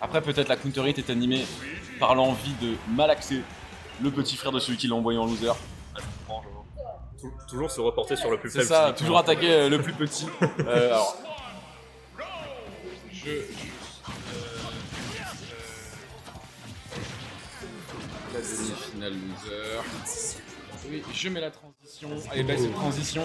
Après, peut-être la counter hit est animée par l'envie de malaxer le petit frère de celui qui l'a envoyé en loser. Ah, je comprends, toujours se reporter sur le plus C'est faible. ça, physiquement. toujours attaquer le plus petit. Alors. La demi-finale loser. Oui, je mets la transition. Allez, belle cette transition.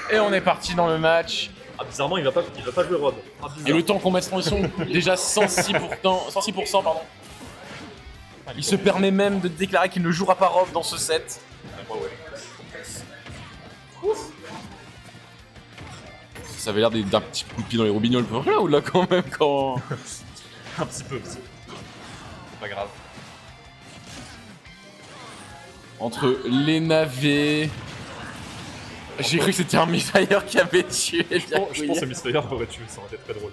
Et on est parti dans le match. Ah, bizarrement, il va pas jouer Rob. Ah, Et le temps qu'on met cette transition, déjà 106%, pardon. Il se permet même de déclarer qu'il ne jouera pas Rob dans ce set. Ouais. Ça avait l'air d'un petit coup de pied dans les roubignoles, là ou là quand même quand. Un petit peu. C'est pas grave. Entre les navets. J'ai cru que c'était un Misfire qui avait tué. Je pense que Misfire aurait tué, ça aurait été très drôle.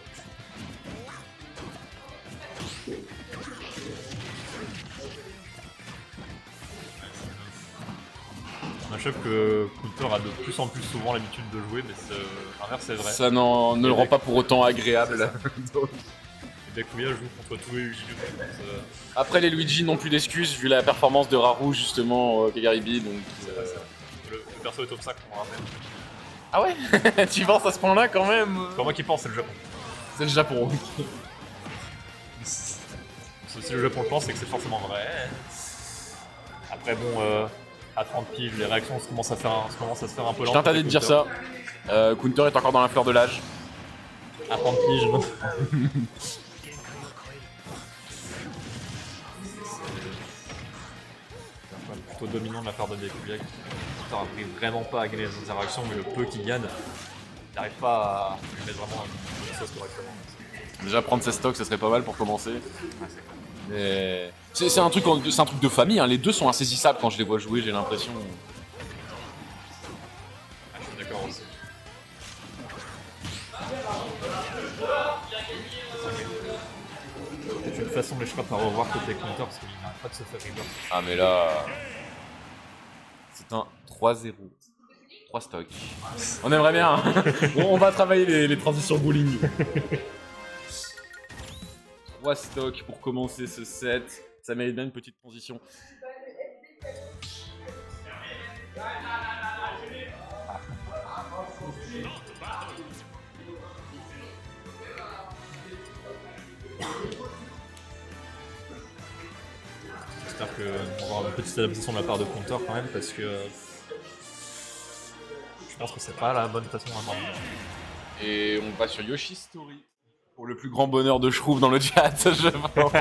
Un match-up que Counter a de plus en plus souvent l'habitude de jouer, mais l'inverse c'est vrai. Ça ne le rend pas pour autant agréable. Et Byakuya joue contre tous les Luigi. Après, les Luigi n'ont plus d'excuses vu la performance de Raru justement au Kagaribi. Donc, le perso est top 5, on rappelle. Ah ouais. Tu penses à ce point-là quand même? C'est pas moi qui pense, c'est le Japon. C'est le Japon. Si le Japon le pense, c'est que c'est forcément vrai. Après bon, à 30 piles, les réactions commencent à se faire un peu lentes. Je t'interdis de dire ça. Counter est encore dans la fleur de l'âge. À 30 piges, non. Plutôt dominant de la part de Byakuya qui n'arrive vraiment pas à gagner les interactions, mais le peu qu'il gagne, il n'arrive pas à lui mettre vraiment une sauce correctement. Déjà prendre ses stocks, ça serait pas mal pour commencer. Mais c'est un truc de famille, hein. Les deux sont insaisissables quand je les vois jouer, j'ai l'impression. Ah, je suis d'accord aussi. C'est une façon les Shrap à revoir côté counter parce qu'il n'arrête pas de se faire river. Ah mais là... C'est un 3-0. 3 stocks. On aimerait bien, hein. On va travailler les transitions bowling. 3 stocks pour commencer ce set. Ça mérite bien une petite transition. J'espère qu'on va avoir une petite adaptation de la part de Counter quand même parce que je pense que c'est pas la bonne façon vraiment. Et on va sur Yoshi Story. Pour le plus grand bonheur de Shroof dans le chat, je pense.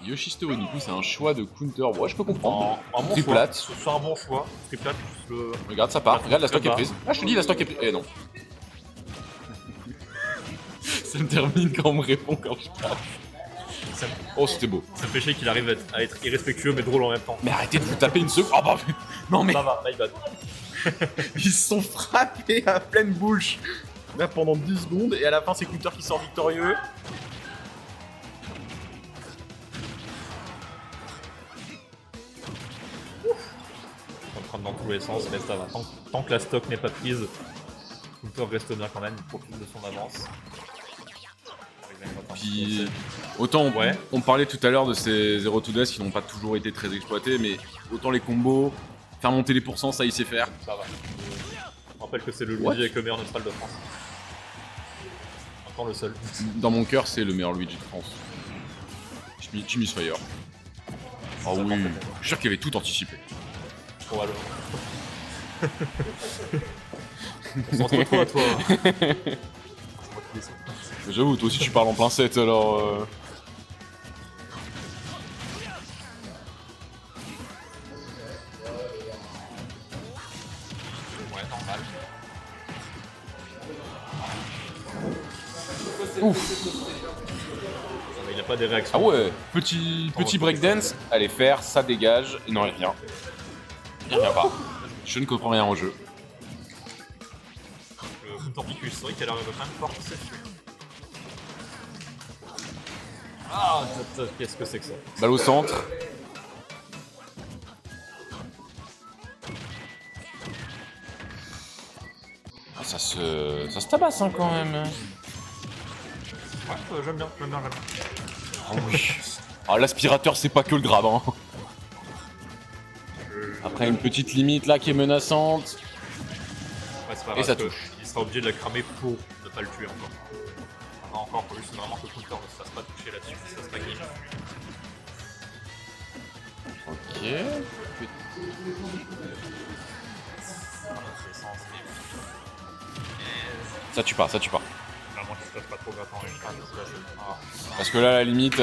Yoshi Story, du coup, c'est un choix de counter. Ouais, je peux comprendre. Un bon Triplate. choix. C'est un bon choix. Triplate plus le... Regarde, ça part. Regarde, la stock est prise. Ah, je te dis, la stock est prise. Eh non. Ça me termine quand on me répond quand je passe. Oh, c'était beau. Ça me fait chier qu'il arrive à être irrespectueux mais drôle en même temps. Mais arrêtez de vous taper une seconde. Oh bah, non mais Ça va, my bad. ils se sont frappés à pleine bouche. Là pendant 10 secondes et à la fin c'est Counter qui sort victorieux. On prendre dans tous les sens, mais ça va. Tant que la stock n'est pas prise, Counter reste bien quand même, il profite de son avance. Puis autant on parlait tout à l'heure de ces 0 to death qui n'ont pas toujours été très exploités, mais autant les combos, faire monter les pourcents, ça il sait faire. Ça va. Je rappelle que c'est le Luigi avec le meilleur neutral de France. Encore le seul. Dans mon cœur, c'est le meilleur Luigi de France. Tu Misfire. Oh oui, je suis sûr qu'il avait tout anticipé. Probablement. On s'en retrouve trop à toi. J'avoue, toi aussi tu parles en plein set alors. Ouais, normal. Ouf. Il a pas des réactions. Ah ouais, petit breakdance. Allez faire, ça dégage. Et non, rien. Il revient pas. Je ne comprends rien au jeu. Le Torpicus, c'est vrai qu'elle arrive quand même fort. Ah, qu'est-ce que c'est que ça? Balle au centre. Ça se tabasse hein, quand même. Ouais, j'aime bien. Ah oui. Ah, l'aspirateur, c'est pas que le grab. Hein. Après, une petite limite là qui est menaçante. Ouais, c'est pas Et ça grave, touche. il sera obligé de la cramer pour ne pas le tuer encore. Enfin, encore, pour lui, c'est vraiment que le counter ne se fasse pas toucher là-dessus, ça se fasse pas game. Ok. Ça tue pas. Vraiment qu'il se fasse pas trop gratter en une Parce que là, la limite,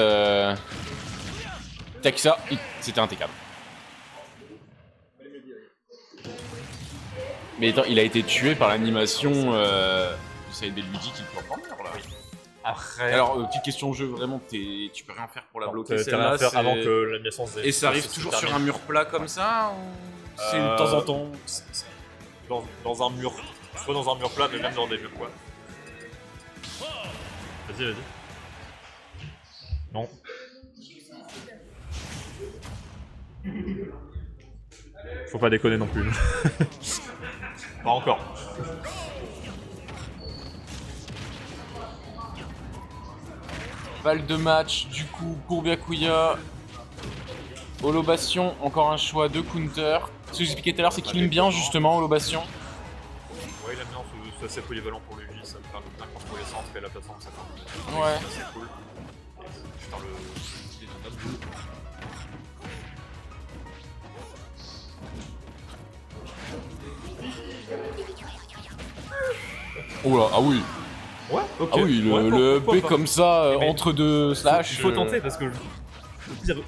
tech ça, c'était impeccable. Mais attends, il a été tué par l'animation du Saïd Luigi qui peut en venir là. Après. Alors, petite question jeu, vraiment, tu peux rien faire pour la bloquer T'as celle-là. rien à faire avant que la naissance Et ça arrive toujours sur un mur plat comme ça ou c'est de temps en temps? Dans un mur. Soit dans un mur plat, mais même dans des murs quoi. Vas-y. Non. Faut pas déconner non plus. Pas encore. Balle de match, du coup, pour Byakuya. Holobation, encore un choix de counter. Ce que j'expliquais tout à l'heure, c'est qu'il aime bien justement Holobation. Ouais, il aime bien, c'est assez polyvalent pour lui, ça me permet de bien contrôler les centres et la plateforme, ça fait Ouais. c'est assez cool. Putain, il est dans notre bout. Oh là, ah oui. Ouais, ok. Ah oui, Ouais, le pourquoi B pas. comme ça, Mais entre deux slash. Il faut tenter parce que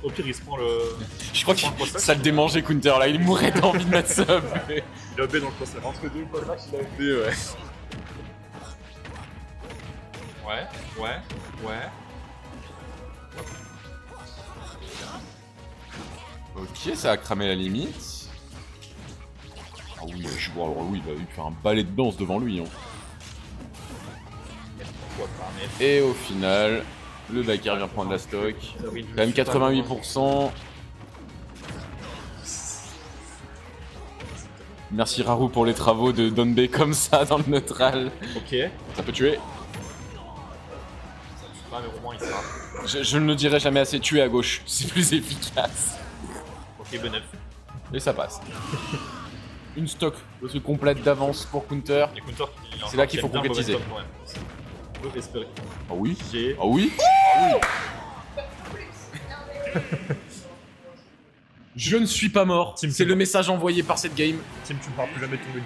au pire il se prend le. Je crois que ça le démangeait Counter là, il mourrait d'envie de mettre ça. Il a B dans le poste. Entre deux post il a B, ouais. Ouais. Ok, ça a cramé la limite. Ah oui, je vois, alors oui, il a eu fait un balai de danse devant lui. Hein. Pourquoi pas, mais. Et au final, le Dakar vient prendre la stock. Quand même 88%. Merci Raru pour les travaux de Donbe comme ça dans le neutral. Ok. Ça peut tuer. Ah, mais au moins il sera. Je ne le dirai jamais assez, tuer à gauche, c'est plus efficace. Ok, bon 9. Et ça passe. Une stock aussi complète d'avance pour Counter. Les counters, C'est là qu'il faut concrétiser. On peut espérer. Ah oui. J'ai. Ah oui. Je ne suis pas mort. Tim, C'est le message envoyé par cette game. Tim, tu ne pourras plus jamais tomber de vie.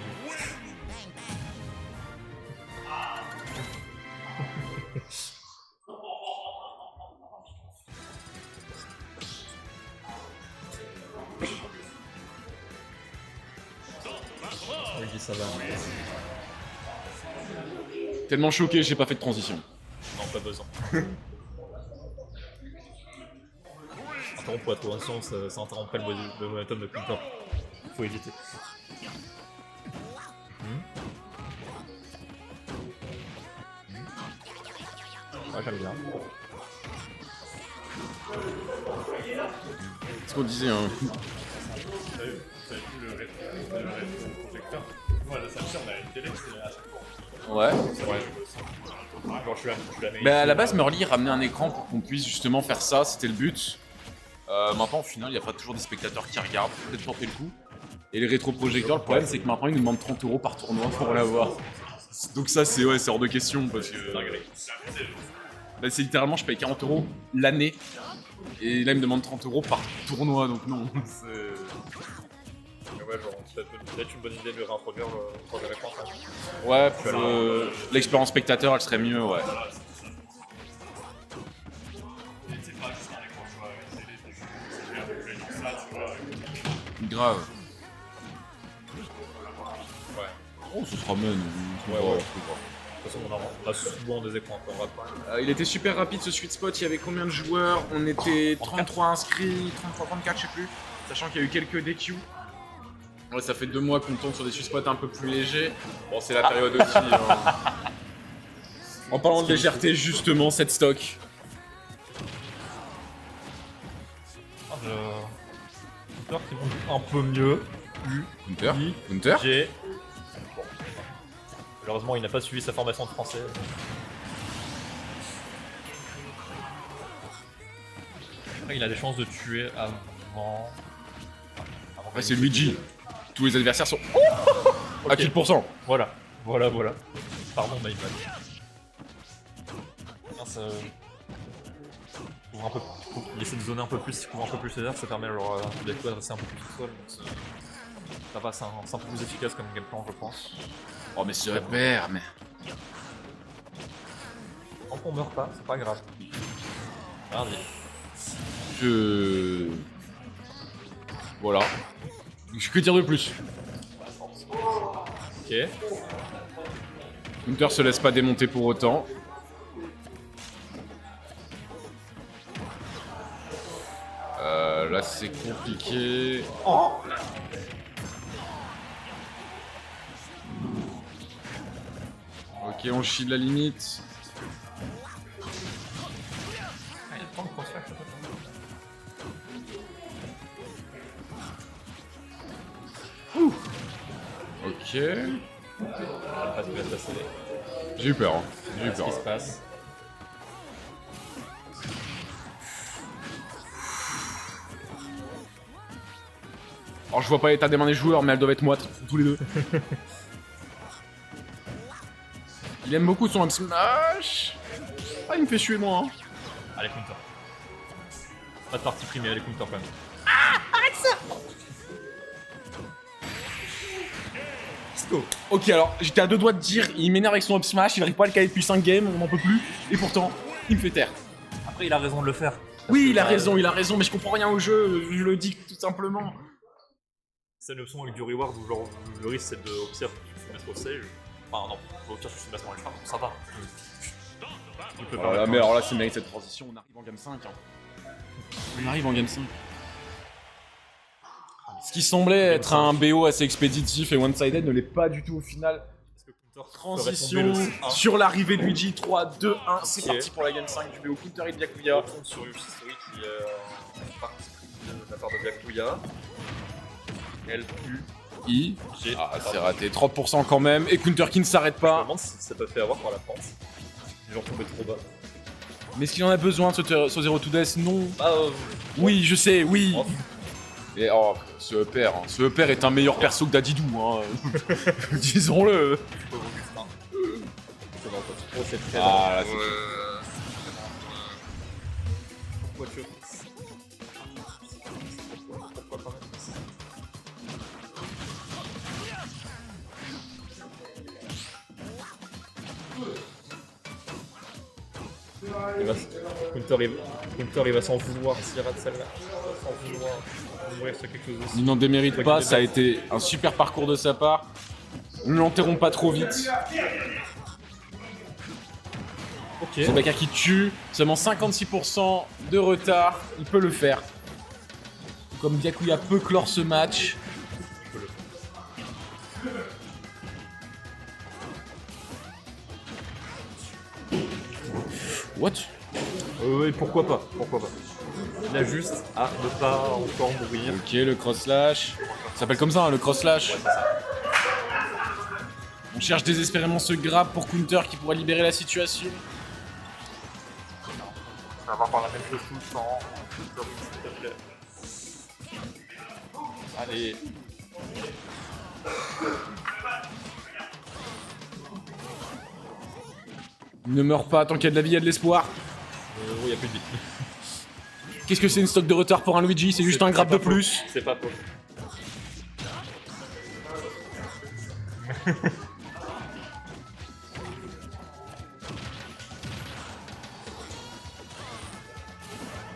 Oui, ça va. Tellement choqué, j'ai pas fait de transition. Non, pas besoin. Interrompre pour la transition, ça interromprait le momentum de Counter. Faut éviter. Ouais, j'aime bien. C'est ce qu'on disait. Hein. T'as vu le rétro-projecteur? Voilà, ça on a une télé, c'est à chaque fois. Ouais. C'est vrai. Quand je suis là, Bah à la base, Murly ramenait un écran pour qu'on puisse justement faire ça, c'était le but. Maintenant, au final, il n'y a pas toujours des spectateurs qui regardent, peut-être tenter le coup. Et les rétroprojecteurs, le problème, c'est que maintenant, ils nous demandent 30 € par tournoi pour l'avoir. Donc ça, c'est hors de question, parce que... Là, c'est littéralement, je paye 40 € l'année. Et là, ils me demandent 30 € par tournoi, donc non. Ouais, genre, peut-être une bonne idée de le réintroduire le troisième écran. Ouais, pour l'expérience spectateur, elle serait mieux, ouais. Grave. Ouais. Oh, ce sera même. Ouais. De toute façon, on a souvent des écrans encore rapide. Il était super rapide ce sweet spot, il y avait combien de joueurs? On était 33 inscrits, 33, 34, je sais plus. Sachant qu'il y a eu quelques DQ. Ouais, ça fait 2 mois qu'on tombe sur des sweet spots un peu plus légers. Bon, c'est la période aussi. Hein. En parlant de légèreté, justement, cette stock. Counter qui monte un peu mieux. Counter. Counter. J'ai. Malheureusement, il n'a pas suivi sa formation de français. Après, il a des chances de tuer avant. Ouais, c'est Luigi. Tous les adversaires sont à kill pourcent. Voilà. Pardon, my bad. Bien, ça... Couvre un peu... Il essaie de zoner un peu plus, il couvre un peu plus les airs, ça permet alors d'être adresser un peu plus au sol. Donc ça va, c'est un peu plus efficace comme game plan, je pense. Oh mais ce repère, mais... Tant qu'on meurt pas, c'est pas grave. Regardez. Voilà. Que dire de plus? Ok. Hunter se laisse pas démonter pour autant. Là c'est compliqué. Oh, Ok, on chie de la limite. il y a le temps de construire, je sais pas. Ok. Pas de passer. J'ai eu peur. Hein. J'ai eu Ce peur. qui se passe. Alors je vois pas l'état des mains des joueurs, mais elles doivent être moites, tous les deux. Il aime beaucoup son up smash. Ah, il me fait suer moi. Hein. Allez, counter. Pas de partie primée, allez, counter quand même. Let's go. Ok, alors j'étais à deux doigts de dire, il m'énerve avec son up smash, il arrive pas à le caler depuis 5 games, on n'en peut plus, et pourtant, il me fait taire. Après, il a raison de le faire. Oui, il a raison, mais je comprends rien au jeu, je le dis tout simplement. C'est une option avec du reward où genre le risque c'est de observe tu mettre au sage. Enfin non, faut observe tu mettre dans les frappes, ça va. Il peut Alors là, mais alors là, c'est mérite cette transition, on arrive en game 5. Hein. On arrive en game 5. Ce qui semblait être un BO assez expéditif et one-sided ne l'est pas du tout au final. Transition sur l'arrivée de Luigi, 3, 2, 1, c'est parti pour la game 5 du BO Counter et de Byakuya. On tombe sur Yoshistori qui partie de la part de Byakuya. L, U, I. G. Ah, c'est raté, 30% quand même, et Counter qui ne s'arrête Je me pas. demande si ça peut faire avoir par la France. Les gens tombaient trop bas. Mais est-ce qu'il en a besoin ce Zero to Death? Non. Ah, Oui, je sais, oui. Oh. Et oh, ce EPR est un meilleur perso que Dadidou, hein. Disons-le. Ah, là, c'est Pourquoi tu Pourquoi quand même Counter il va s'en vouloir s'il rate celle-là. S'en vouloir. Mourir sur quelque chose aussi. Il n'en démérite pas, ça a été un super parcours de sa part. Ne l'enterrons pas trop vite. Ok. C'est Baka qui tue, seulement 56% de retard, il peut le faire. Comme Byakuya peut clore ce match. What? Oui, pourquoi pas, Il a juste à ne pas encore mourir. Ok, le cross slash. Ça s'appelle comme ça, hein, le cross slash. On cherche désespérément ce grab pour Counter qui pourrait libérer la situation. Ça va faire la même chose tout le temps. S'il te plaît. Allez. Il ne meurt pas tant qu'il y a de la vie, il y a de l'espoir. Il n'y a plus de vie. Qu'est-ce que c'est une stock de retard pour un Luigi? C'est juste un grab de plus. C'est pas faux.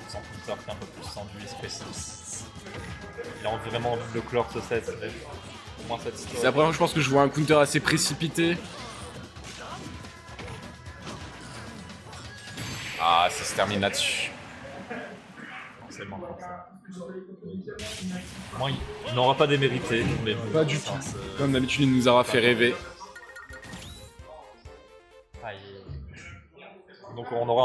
Sans Counter qui est un peu plus tendu, il a vraiment envie de clore ce set. Au moins cette histoire. C'est la première fois je pense que je vois un Counter assez précipité. Ah, ça se termine là-dessus. Forcément. Moi, il n'aura pas démérité, mais bon, Pas du tout. Comme d'habitude, il nous aura fait rêver. Donc on aura un